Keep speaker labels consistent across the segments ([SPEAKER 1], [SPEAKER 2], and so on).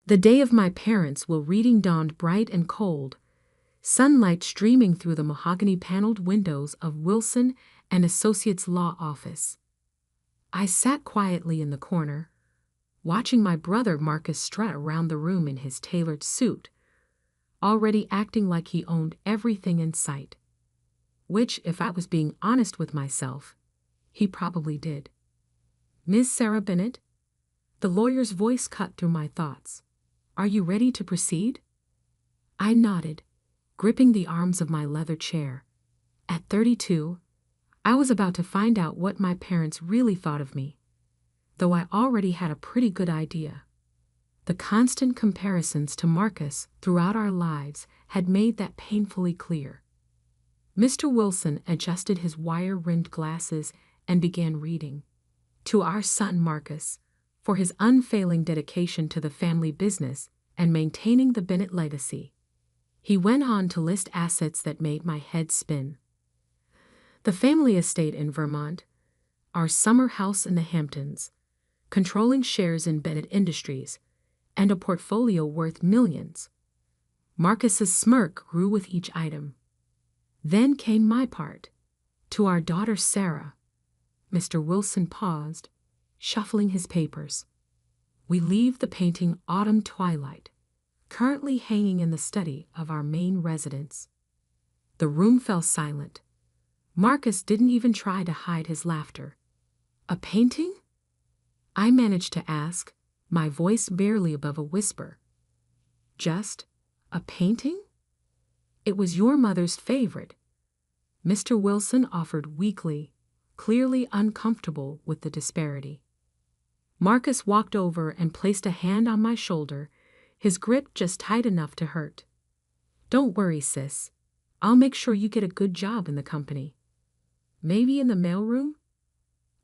[SPEAKER 1] The day of my parents' will reading dawned bright and cold, sunlight streaming through the mahogany-paneled windows of Wilson and Associates Law Office. I sat quietly in the corner, watching my brother Marcus strut around the room in his tailored suit, already acting like he owned everything in sight. Which, if I was being honest with myself, he probably did. "Miss Sarah Bennett?" The lawyer's voice cut through my thoughts. "Are you ready to proceed?" I nodded, gripping the arms of my leather chair. At 32, I was about to find out what my parents really thought of me, though I already had a pretty good idea. The constant comparisons to Marcus throughout our lives had made that painfully clear. Mr. Wilson adjusted his wire-rimmed glasses and began reading. "To our son Marcus, for his unfailing dedication to the family business and maintaining the Bennett legacy." He went on to list assets that made my head spin. The family estate in Vermont, our summer house in the Hamptons, controlling shares in Bennett Industries, and a portfolio worth millions. Marcus's smirk grew with each item. Then came my part. "To our daughter Sarah." Mr. Wilson paused, shuffling his papers. "We leave the painting Autumn Twilight, currently hanging in the study of our main residence." The room fell silent. Marcus didn't even try to hide his laughter. "A painting?" I managed to ask, my voice barely above a whisper. "Just a painting?" "It was your mother's favorite," Mr. Wilson offered weakly, clearly uncomfortable with the disparity. Marcus walked over and placed a hand on my shoulder, his grip just tight enough to hurt. "Don't worry, sis. I'll make sure you get a good job in the company." "Maybe in the mailroom?"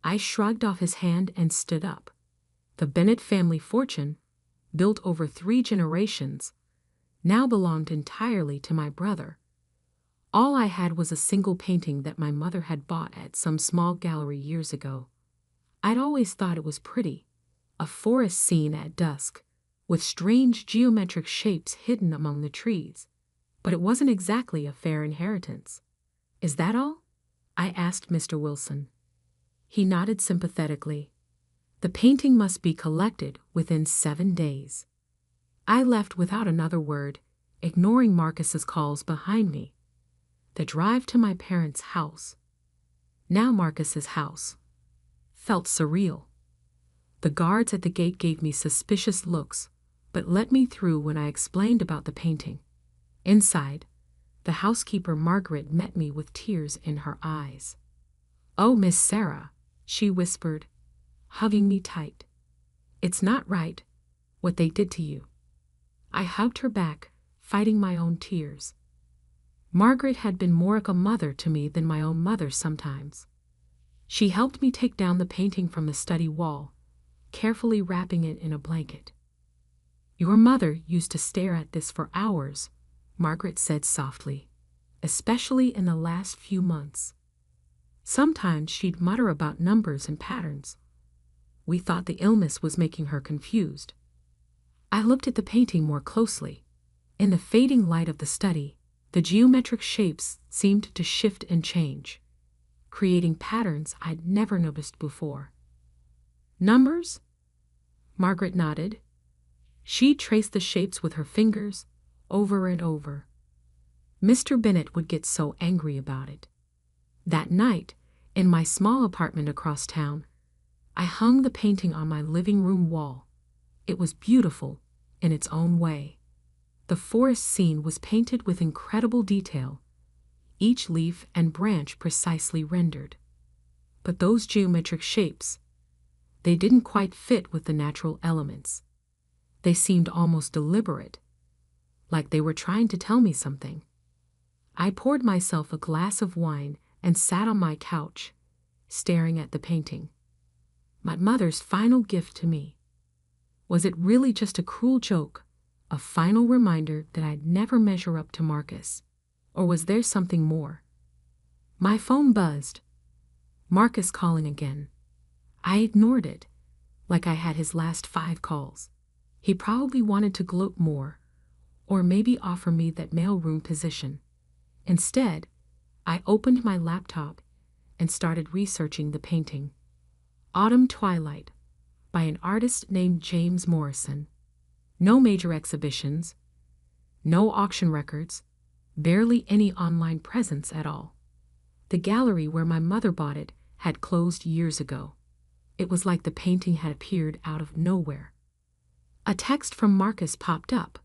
[SPEAKER 1] I shrugged off his hand and stood up. The Bennett family fortune, built over 3 generations, now belonged entirely to my brother. All I had was a single painting that my mother had bought at some small gallery years ago. I'd always thought it was pretty, a forest scene at dusk, with strange geometric shapes hidden among the trees, but it wasn't exactly a fair inheritance. "Is that all?" I asked Mr. Wilson. He nodded sympathetically. "The painting must be collected within 7 days." I left without another word, ignoring Marcus's calls behind me. The drive to my parents' house, now Marcus's house, felt surreal. The guards at the gate gave me suspicious looks, but let me through when I explained about the painting. Inside, the housekeeper Margaret met me with tears in her eyes. "Oh, Miss Sarah," she whispered, hugging me tight. "It's not right, what they did to you." I hugged her back, fighting my own tears. Margaret had been more like a mother to me than my own mother sometimes. She helped me take down the painting from the study wall, carefully wrapping it in a blanket. "Your mother used to stare at this for hours," Margaret said softly, "especially in the last few months. Sometimes she'd mutter about numbers and patterns. We thought the illness was making her confused." I looked at the painting more closely. In the fading light of the study, the geometric shapes seemed to shift and change, creating patterns I'd never noticed before. "Numbers?" Margaret nodded. She traced the shapes with her fingers, over and over. Mr. Bennett would get so angry about it. That night, in my small apartment across town, I hung the painting on my living room wall. It was beautiful in its own way. The forest scene was painted with incredible detail, each leaf and branch precisely rendered. But those geometric shapes, they didn't quite fit with the natural elements. They seemed almost deliberate, like they were trying to tell me something. I poured myself a glass of wine and sat on my couch, staring at the painting. My mother's final gift to me. Was it really just a cruel joke, a final reminder that I'd never measure up to Marcus? Or was there something more? My phone buzzed. Marcus calling again. I ignored it, like I had his last 5 calls. He probably wanted to gloat more, or maybe offer me that mailroom position. Instead, I opened my laptop and started researching the painting. Autumn Twilight, by an artist named James Morrison. No major exhibitions, no auction records, barely any online presence at all. The gallery where my mother bought it had closed years ago. It was like the painting had appeared out of nowhere. A text from Marcus popped up.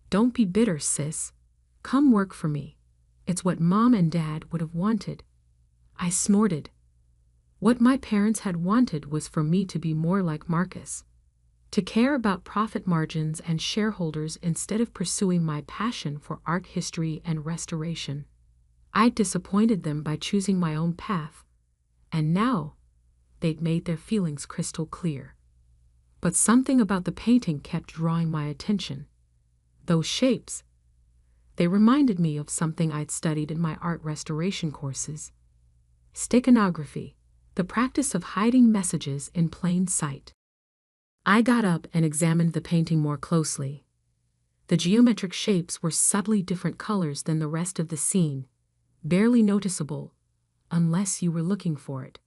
[SPEAKER 1] "Don't be bitter, sis. Come work for me. It's what Mom and Dad would have wanted." I snorted. What my parents had wanted was for me to be more like Marcus, to care about profit margins and shareholders instead of pursuing my passion for art history and restoration. I disappointed them by choosing my own path, and now they'd made their feelings crystal clear. But something about the painting kept drawing my attention. Those shapes. They reminded me of something I'd studied in my art restoration courses. Steganography, the practice of hiding messages in plain sight. I got up and examined the painting more closely. The geometric shapes were subtly different colors than the rest of the scene, barely noticeable, unless you were looking for it.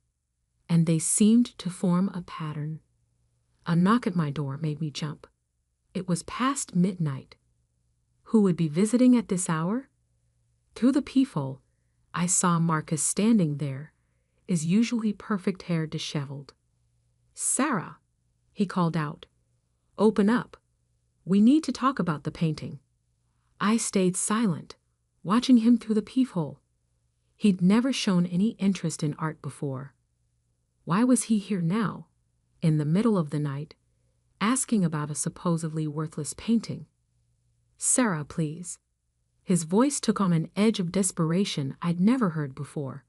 [SPEAKER 1] And they seemed to form a pattern. A knock at my door made me jump. It was past midnight. Who would be visiting at this hour? Through the peephole, I saw Marcus standing there, his usually perfect hair disheveled. "Sarah," he called out. "Open up. We need to talk about the painting." I stayed silent, watching him through the peephole. He'd never shown any interest in art before. Why was he here now, in the middle of the night, asking about a supposedly worthless painting? "Sarah, please." His voice took on an edge of desperation I'd never heard before.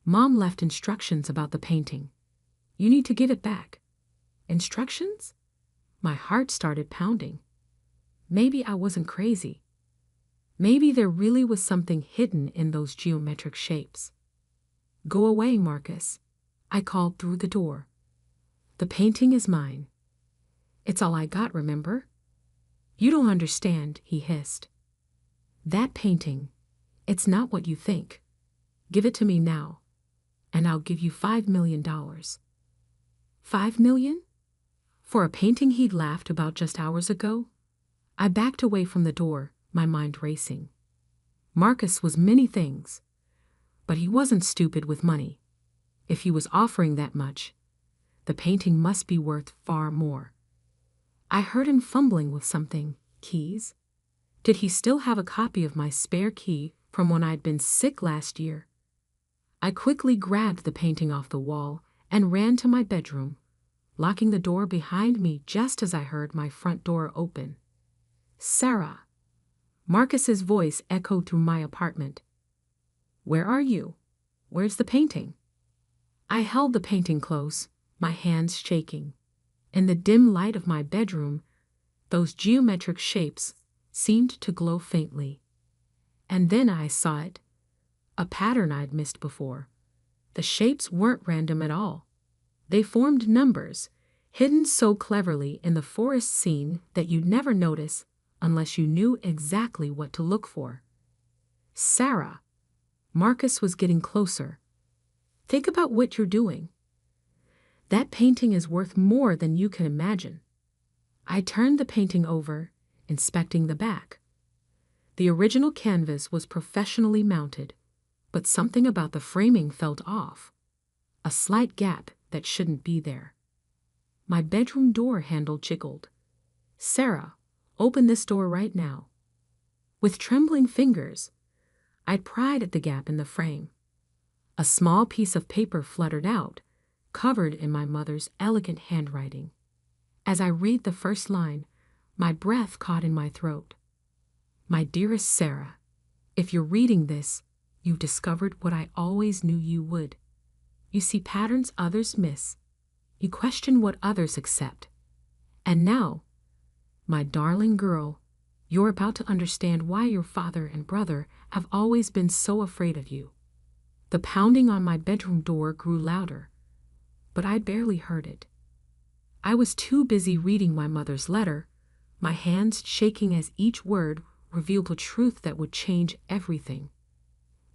[SPEAKER 1] "Mom left instructions about the painting. You need to give it back." Instructions? My heart started pounding. Maybe I wasn't crazy. Maybe there really was something hidden in those geometric shapes. "Go away, Marcus," I called through the door. "The painting is mine. It's all I got, remember?" "You don't understand," he hissed. "That painting, it's not what you think. Give it to me now, and I'll give you $5 million. $5 million? For a painting he'd laughed about just hours ago? I backed away from the door, my mind racing. Marcus was many things, but he wasn't stupid with money. If he was offering that much, the painting must be worth far more. I heard him fumbling with something. Keys? Did he still have a copy of my spare key from when I'd been sick last year? I quickly grabbed the painting off the wall and ran to my bedroom, locking the door behind me just as I heard my front door open. "Sarah." Marcus's voice echoed through my apartment. "Where are you? Where's the painting?" I held the painting close, my hands shaking. In the dim light of my bedroom, those geometric shapes seemed to glow faintly. And then I saw it, a pattern I'd missed before. The shapes weren't random at all. They formed numbers, hidden so cleverly in the forest scene that you'd never notice unless you knew exactly what to look for. "Sarah." Marcus was getting closer. "Think about what you're doing. That painting is worth more than you can imagine." I turned the painting over, inspecting the back. The original canvas was professionally mounted, but something about the framing felt off. A slight gap that shouldn't be there. My bedroom door handle jiggled. "Sarah, open this door right now." With trembling fingers, I pried at the gap in the frame. A small piece of paper fluttered out, covered in my mother's elegant handwriting. As I read the first line, my breath caught in my throat. "My dearest Sarah, if you're reading this, you've discovered what I always knew you would. You see patterns others miss. You question what others accept. And now, my darling girl, you're about to understand why your father and brother have always been so afraid of you." The pounding on my bedroom door grew louder, but I barely heard it. I was too busy reading my mother's letter my hands shaking as each word revealed a truth that would change everything.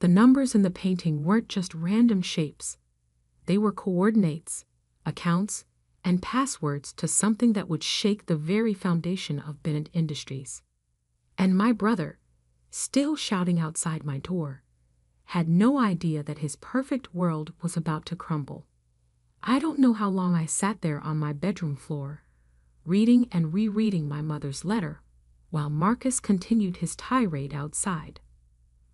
[SPEAKER 1] The numbers in the painting weren't just random shapes. They were coordinates, accounts, and passwords to something that would shake the very foundation of Bennett Industries. And my brother, still shouting outside my door, had no idea that his perfect world was about to crumble. I don't know how long I sat there on my bedroom floor, reading and rereading my mother's letter, while Marcus continued his tirade outside.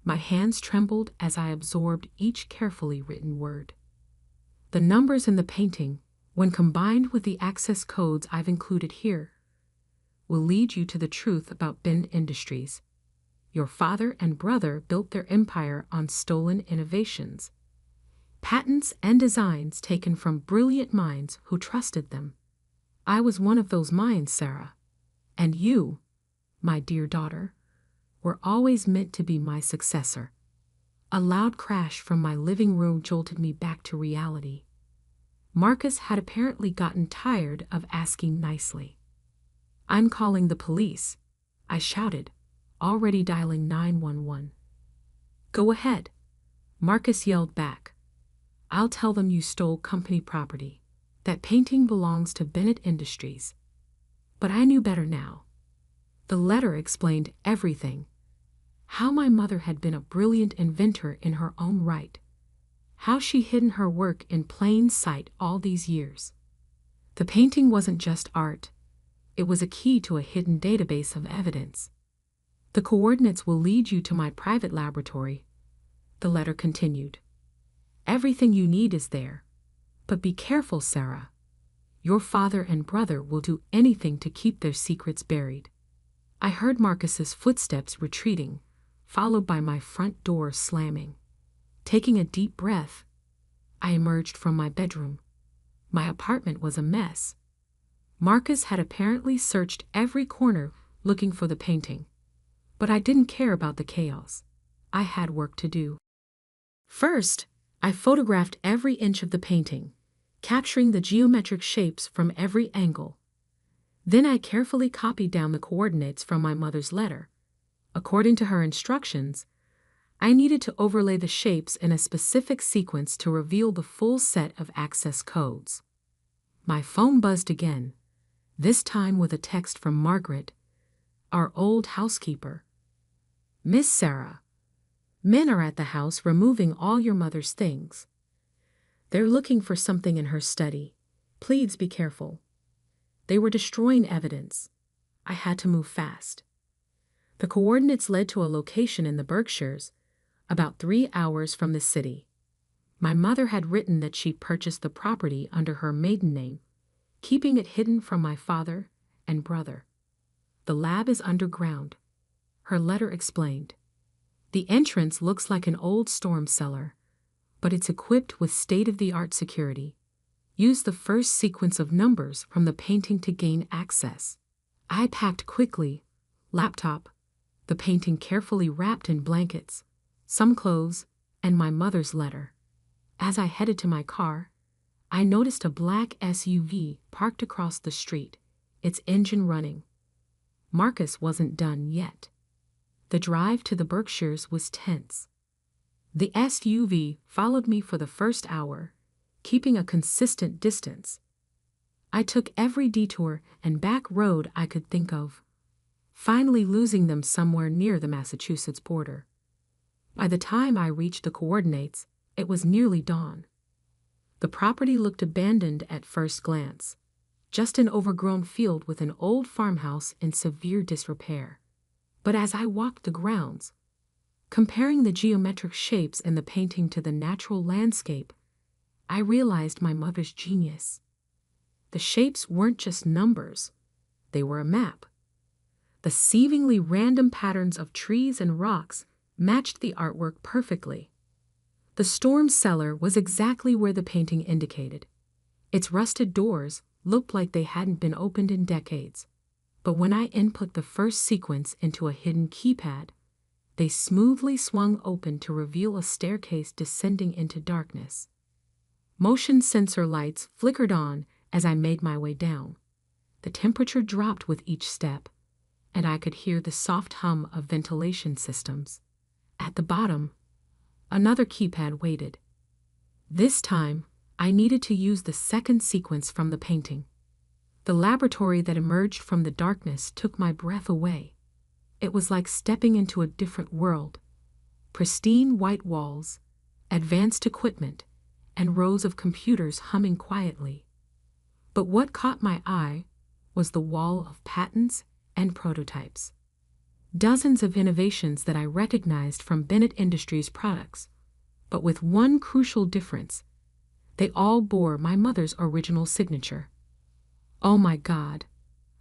[SPEAKER 1] My hands trembled as I absorbed each carefully written word. The numbers in the painting, when combined with the access codes I've included here, will lead you to the truth about Bennett Industries. Your father and brother built their empire on stolen innovations, patents and designs taken from brilliant minds who trusted them. I was one of those minds, Sarah. And you, my dear daughter, were always meant to be my successor. A loud crash from my living room jolted me back to reality. Marcus had apparently gotten tired of asking nicely. "I'm calling the police," I shouted, already dialing 911. "Go ahead," Marcus yelled back. "I'll tell them you stole company property. That painting belongs to Bennett Industries." But I knew better now. The letter explained everything. How my mother had been a brilliant inventor in her own right. How she hidden her work in plain sight all these years. The painting wasn't just art. It was a key to a hidden database of evidence. "The coordinates will lead you to my private laboratory," the letter continued. "Everything you need is there. But be careful, Sarah. Your father and brother will do anything to keep their secrets buried." I heard Marcus's footsteps retreating, followed by my front door slamming. Taking a deep breath, I emerged from my bedroom. My apartment was a mess. Marcus had apparently searched every corner looking for the painting. But I didn't care about the chaos. I had work to do. First, I photographed every inch of the painting, capturing the geometric shapes from every angle. Then I carefully copied down the coordinates from my mother's letter. According to her instructions, I needed to overlay the shapes in a specific sequence to reveal the full set of access codes. My phone buzzed again, this time with a text from Margaret, our old housekeeper. "Miss Sarah, men are at the house removing all your mother's things. They're looking for something in her study. Please be careful." They were destroying evidence. I had to move fast. The coordinates led to a location in the Berkshires, about 3 hours from the city. My mother had written that she purchased the property under her maiden name, keeping it hidden from my father and brother. "The lab is underground," her letter explained. "The entrance looks like an old storm cellar, but it's equipped with state-of-the-art security. Use the first sequence of numbers from the painting to gain access." I packed quickly, laptop, the painting carefully wrapped in blankets, some clothes, and my mother's letter. As I headed to my car, I noticed a black SUV parked across the street, its engine running. Marcus wasn't done yet. The drive to the Berkshires was tense. The SUV followed me for the first hour, keeping a consistent distance. I took every detour and back road I could think of, finally losing them somewhere near the Massachusetts border. By the time I reached the coordinates, it was nearly dawn. The property looked abandoned at first glance, just an overgrown field with an old farmhouse in severe disrepair. But as I walked the grounds, comparing the geometric shapes in the painting to the natural landscape, I realized my mother's genius. The shapes weren't just numbers, they were a map. The seemingly random patterns of trees and rocks matched the artwork perfectly. The storm cellar was exactly where the painting indicated. Its rusted doors looked like they hadn't been opened in decades, but when I input the first sequence into a hidden keypad, they smoothly swung open to reveal a staircase descending into darkness. Motion sensor lights flickered on as I made my way down. The temperature dropped with each step, and I could hear the soft hum of ventilation systems. At the bottom, another keypad waited. This time, I needed to use the second sequence from the painting. The laboratory that emerged from the darkness took my breath away. It was like stepping into a different world. Pristine white walls, advanced equipment, and rows of computers humming quietly. But what caught my eye was the wall of patents and prototypes. Dozens of innovations that I recognized from Bennett Industries products, but with one crucial difference. They all bore my mother's original signature. "Oh my God,"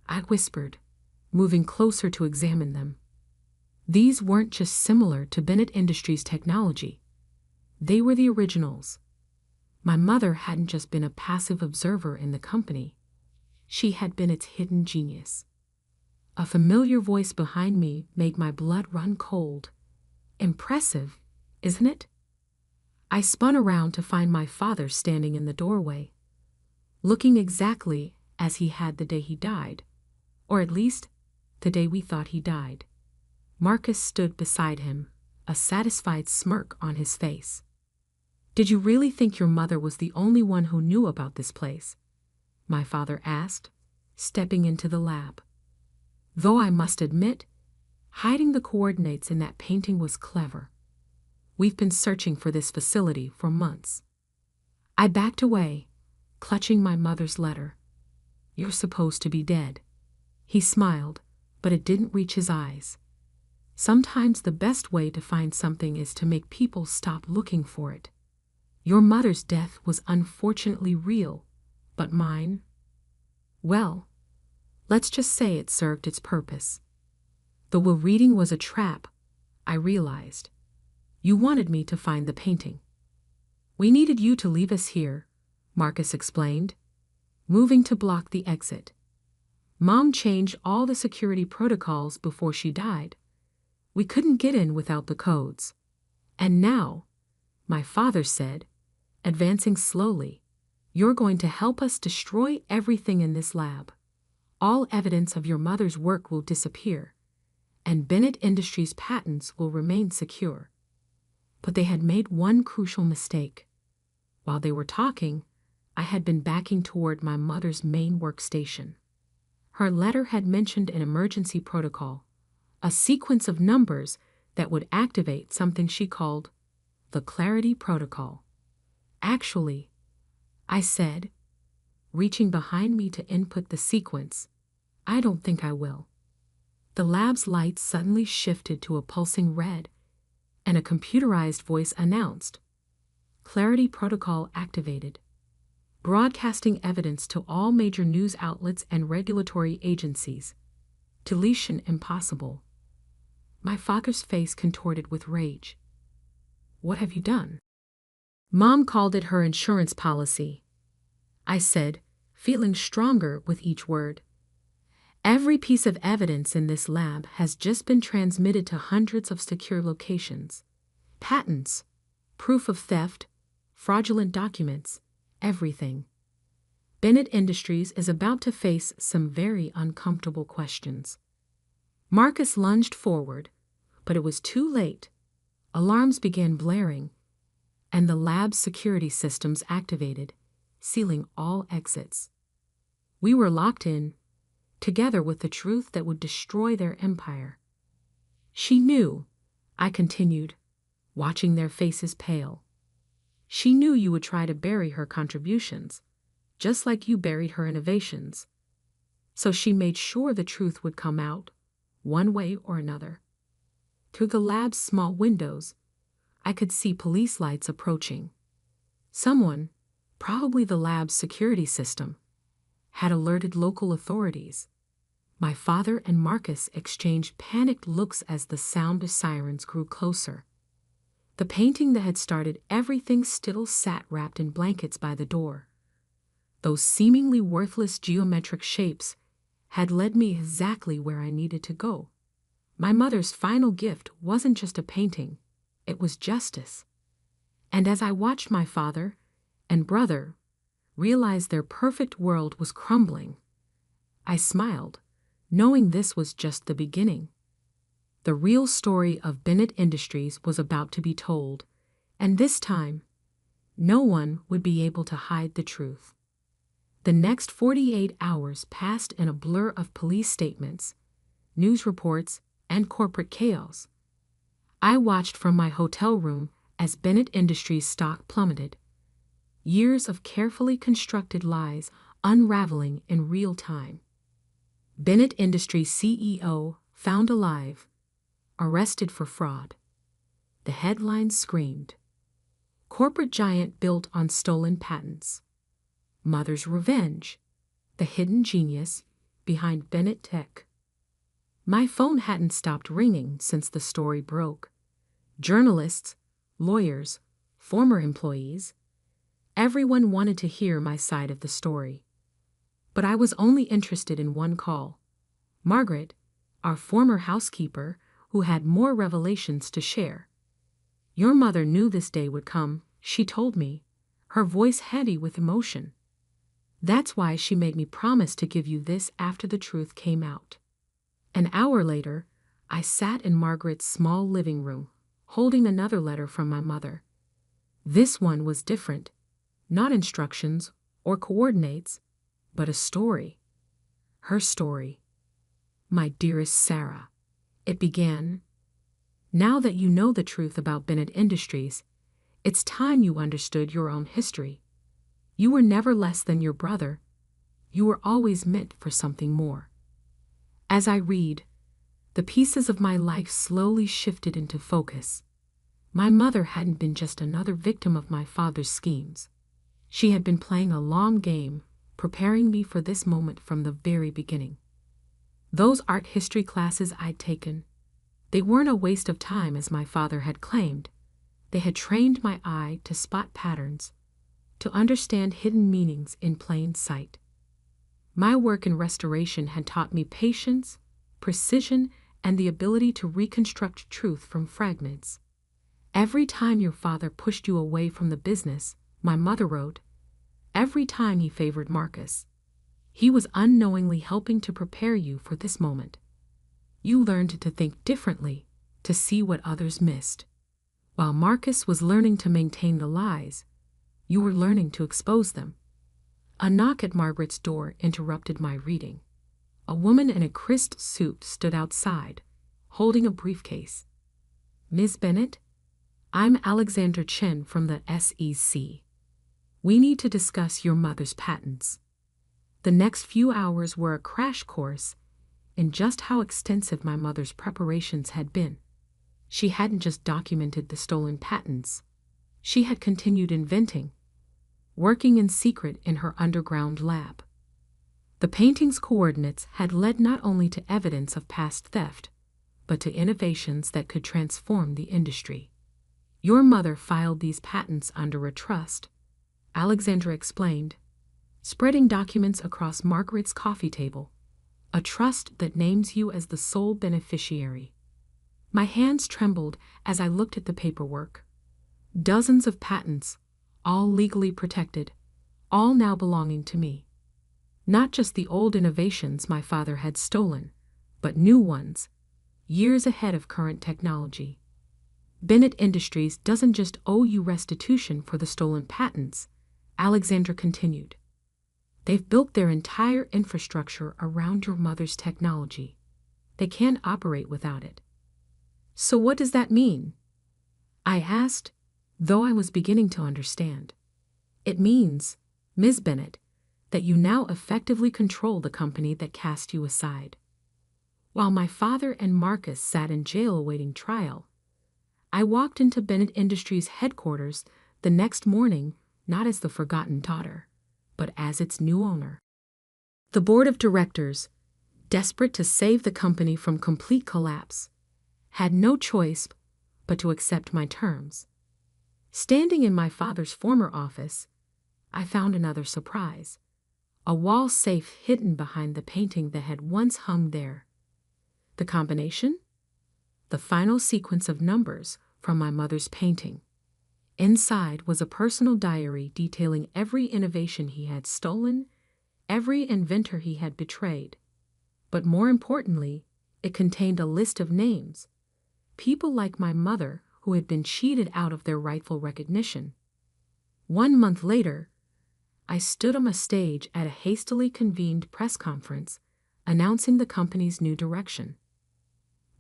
[SPEAKER 1] I whispered, moving closer to examine them. These weren't just similar to Bennett Industries technology. They were the originals. My mother hadn't just been a passive observer in the company. She had been its hidden genius. A familiar voice behind me made my blood run cold. "Impressive, isn't it?" I spun around to find my father standing in the doorway, looking exactly as he had the day he died, or at least, the day we thought he died. Marcus stood beside him, a satisfied smirk on his face. "Did you really think your mother was the only one who knew about this place?" my father asked, stepping into the lab. Though I must admit, hiding the coordinates in that painting was clever. "We've been searching for this facility for months." I backed away, clutching my mother's letter. "You're supposed to be dead." He smiled, but it didn't reach his eyes. Sometimes the best way to find something is to make people stop looking for it. Your mother's death was unfortunately real, but mine? Well, let's just say it served its purpose. The will reading was a trap, I realized. You wanted me to find the painting. "We needed you to leave us here," Marcus explained, moving to block the exit. "Mom changed all the security protocols before she died. We couldn't get in without the codes. And now," my father said, advancing slowly, "you're going to help us destroy everything in this lab. All evidence of your mother's work will disappear, and Bennett Industries' patents will remain secure." But they had made one crucial mistake. While they were talking, I had been backing toward my mother's main workstation. Her letter had mentioned an emergency protocol, a sequence of numbers that would activate something she called the Clarity Protocol. "Actually," I said, reaching behind me to input the sequence, "I don't think I will." The lab's lights suddenly shifted to a pulsing red, and a computerized voice announced, "Clarity Protocol activated. Broadcasting evidence to all major news outlets and regulatory agencies. Deletion impossible." My father's face contorted with rage. "What have you done?" "Mom called it her insurance policy," I said, feeling stronger with each word. "Every piece of evidence in this lab has just been transmitted to hundreds of secure locations. Patents, proof of theft, fraudulent documents, everything. Bennett Industries is about to face some very uncomfortable questions." Marcus lunged forward, but it was too late. Alarms began blaring, and the lab's security systems activated, sealing all exits. We were locked in, together with the truth that would destroy their empire. "She knew," I continued, watching their faces pale. "She knew you would try to bury her contributions, just like you buried her innovations. So she made sure the truth would come out, one way or another." Through the lab's small windows, I could see police lights approaching. Someone, probably the lab's security system, had alerted local authorities. My father and Marcus exchanged panicked looks as the sound of sirens grew closer. The painting that had started everything still sat wrapped in blankets by the door. Those seemingly worthless geometric shapes had led me exactly where I needed to go. My mother's final gift wasn't just a painting, it was justice. And as I watched my father and brother realize their perfect world was crumbling, I smiled, knowing this was just the beginning. The real story of Bennett Industries was about to be told, and this time, no one would be able to hide the truth. The next 48 hours passed in a blur of police statements, news reports, and corporate chaos. I watched from my hotel room as Bennett Industries' stock plummeted. Years of carefully constructed lies unraveling in real time. Bennett Industries CEO found alive, arrested for fraud. The headlines screamed. Corporate giant built on stolen patents. Mother's revenge. The hidden genius behind Bennett Tech. My phone hadn't stopped ringing since the story broke. Journalists, lawyers, former employees, everyone wanted to hear my side of the story. But I was only interested in one call. Margaret, our former housekeeper, who had more revelations to share. Your mother knew this day would come, she told me, her voice heavy with emotion. That's why she made me promise to give you this after the truth came out. An hour later, I sat in Margaret's small living room, holding another letter from my mother. This one was different, not instructions or coordinates, but a story. Her story. My dearest Sarah, it began. Now that you know the truth about Bennett Industries, it's time you understood your own history. You were never less than your brother. You were always meant for something more. As I read, the pieces of my life slowly shifted into focus. My mother hadn't been just another victim of my father's schemes. She had been playing a long game, preparing me for this moment from the very beginning. Those art history classes I'd taken, they weren't a waste of time as my father had claimed. They had trained my eye to spot patterns, to understand hidden meanings in plain sight. My work in restoration had taught me patience, precision, and the ability to reconstruct truth from fragments. Every time your father pushed you away from the business, my mother wrote, every time he favored Marcus, he was unknowingly helping to prepare you for this moment. You learned to think differently, to see what others missed. While Marcus was learning to maintain the lies, you were learning to expose them. A knock at Margaret's door interrupted my reading. A woman in a crisp suit stood outside, holding a briefcase. Ms. Bennett, I'm Alexander Chen from the SEC. We need to discuss your mother's patents. The next few hours were a crash course in just how extensive my mother's preparations had been. She hadn't just documented the stolen patents. She had continued inventing, working in secret in her underground lab. The painting's coordinates had led not only to evidence of past theft, but to innovations that could transform the industry. Your mother filed these patents under a trust, Alexandra explained, spreading documents across Margaret's coffee table, a trust that names you as the sole beneficiary. My hands trembled as I looked at the paperwork. Dozens of patents, all legally protected, all now belonging to me. Not just the old innovations my father had stolen, but new ones, years ahead of current technology. Bennett Industries doesn't just owe you restitution for the stolen patents, Alexandra continued. They've built their entire infrastructure around your mother's technology. They can't operate without it. So what does that mean? I asked, though I was beginning to understand. It means, Ms. Bennett, that you now effectively control the company that cast you aside. While my father and Marcus sat in jail awaiting trial, I walked into Bennett Industries headquarters the next morning not as the forgotten daughter, but as its new owner. The board of directors, desperate to save the company from complete collapse, had no choice but to accept my terms. Standing in my father's former office, I found another surprise, a wall safe hidden behind the painting that had once hung there. The combination? The final sequence of numbers from my mother's painting. Inside was a personal diary detailing every innovation he had stolen, every inventor he had betrayed. But more importantly, it contained a list of names. People like my mother who had been cheated out of their rightful recognition. 1 month later, I stood on a stage at a hastily convened press conference announcing the company's new direction.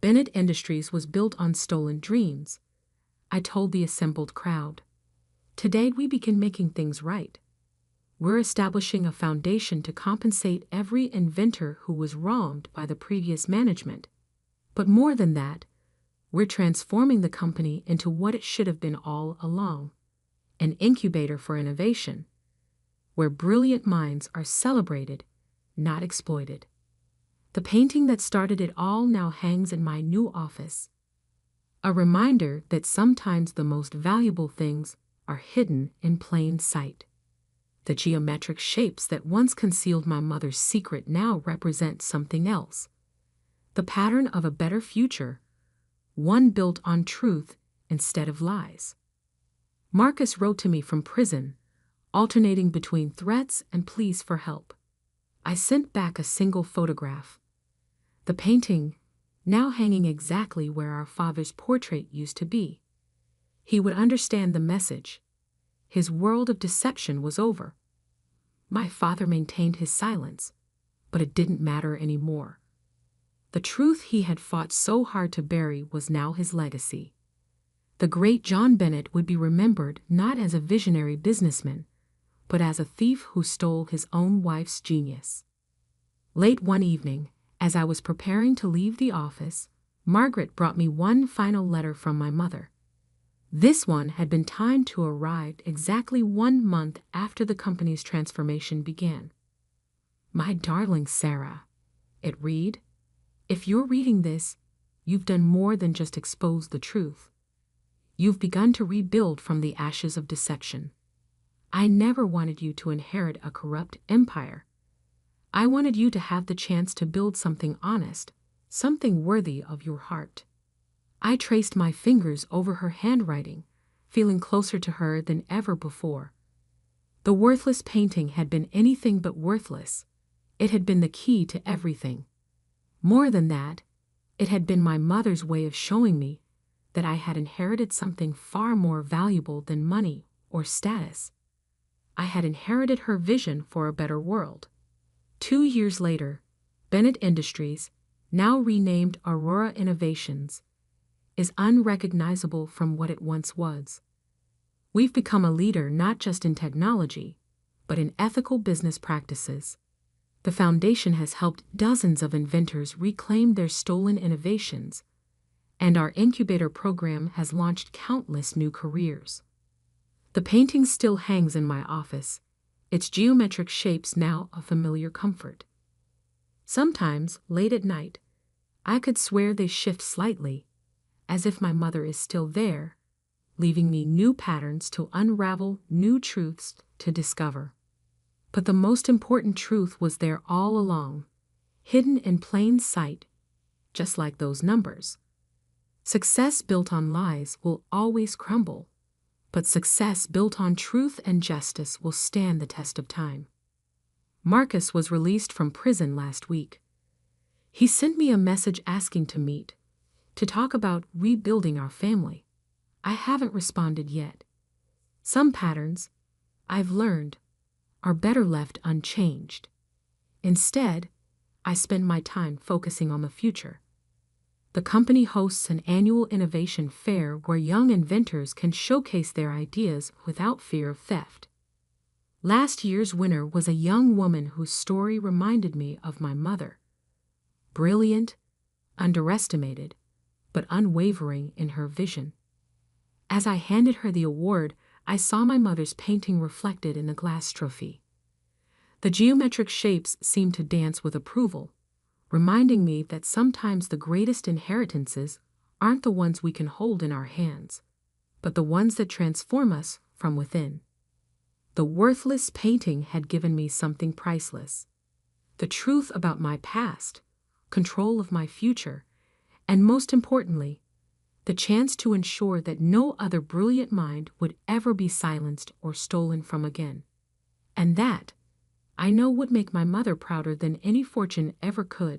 [SPEAKER 1] Bennett Industries was built on stolen dreams, I told the assembled crowd. Today we begin making things right. We're establishing a foundation to compensate every inventor who was wronged by the previous management. But more than that, we're transforming the company into what it should have been all along, an incubator for innovation, where brilliant minds are celebrated, not exploited. The painting that started it all now hangs in my new office. A reminder that sometimes the most valuable things are hidden in plain sight. The geometric shapes that once concealed my mother's secret now represent something else. The pattern of a better future, one built on truth instead of lies. Marcus wrote to me from prison, alternating between threats and pleas for help. I sent back a single photograph. The painting, now hanging exactly where our father's portrait used to be. He would understand the message. His world of deception was over. My father maintained his silence, but it didn't matter anymore. The truth he had fought so hard to bury was now his legacy. The great John Bennett would be remembered not as a visionary businessman, but as a thief who stole his own wife's genius. Late one evening, as I was preparing to leave the office, Margaret brought me one final letter from my mother. This one had been timed to arrive exactly 1 month after the company's transformation began. My darling Sarah, it read, if you're reading this, you've done more than just expose the truth. You've begun to rebuild from the ashes of deception. I never wanted you to inherit a corrupt empire. I wanted you to have the chance to build something honest, something worthy of your heart. I traced my fingers over her handwriting, feeling closer to her than ever before. The worthless painting had been anything but worthless. It had been the key to everything. More than that, it had been my mother's way of showing me that I had inherited something far more valuable than money or status. I had inherited her vision for a better world. 2 years later, Bennett Industries, now renamed Aurora Innovations, is unrecognizable from what it once was. We've become a leader not just in technology, but in ethical business practices. The foundation has helped dozens of inventors reclaim their stolen innovations, and our incubator program has launched countless new careers. The painting still hangs in my office, its geometric shapes now a familiar comfort. Sometimes, late at night, I could swear they shift slightly, as if my mother is still there, leaving me new patterns to unravel, new truths to discover. But the most important truth was there all along, hidden in plain sight, just like those numbers. Success built on lies will always crumble, but success built on truth and justice will stand the test of time. Marcus was released from prison last week. He sent me a message asking to meet, to talk about rebuilding our family. I haven't responded yet. Some patterns, I've learned, are better left unchanged. Instead, I spend my time focusing on the future. The company hosts an annual innovation fair where young inventors can showcase their ideas without fear of theft. Last year's winner was a young woman whose story reminded me of my mother. Brilliant, underestimated, but unwavering in her vision. As I handed her the award, I saw my mother's painting reflected in the glass trophy. The geometric shapes seemed to dance with approval, reminding me that sometimes the greatest inheritances aren't the ones we can hold in our hands, but the ones that transform us from within. The worthless painting had given me something priceless. The truth about my past, control of my future, and most importantly, the chance to ensure that no other brilliant mind would ever be silenced or stolen from again. And that, I know, would make my mother prouder than any fortune ever could.